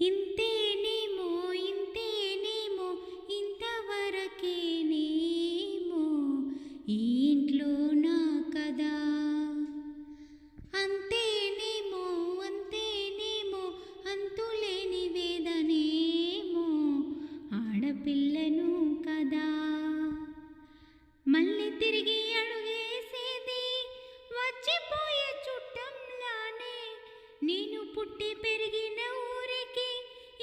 ఇంతేనేమో ఇంతేనేమో ఇంతవరకేనేమో ఈ ఇంట్లో నా కదా. అంతేనేమో అంతేనేమో అంతులేని వేదనేమో ఆడపిల్లను కదా. మళ్ళీ తిరిగి అడుగేసేది వచ్చిపోయే చుట్టంలానే. నేను పుట్టి పెరిగిన ఊరికి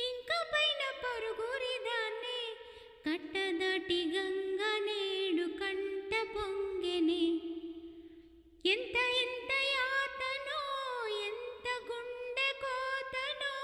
ఇంకా పైన పరుగురిదాన్ని. కట్టదాటి గంగ నేడు కంట పొంగెనే. ఎంత ఎంత యాతనో ఎంత గుండె కోతనో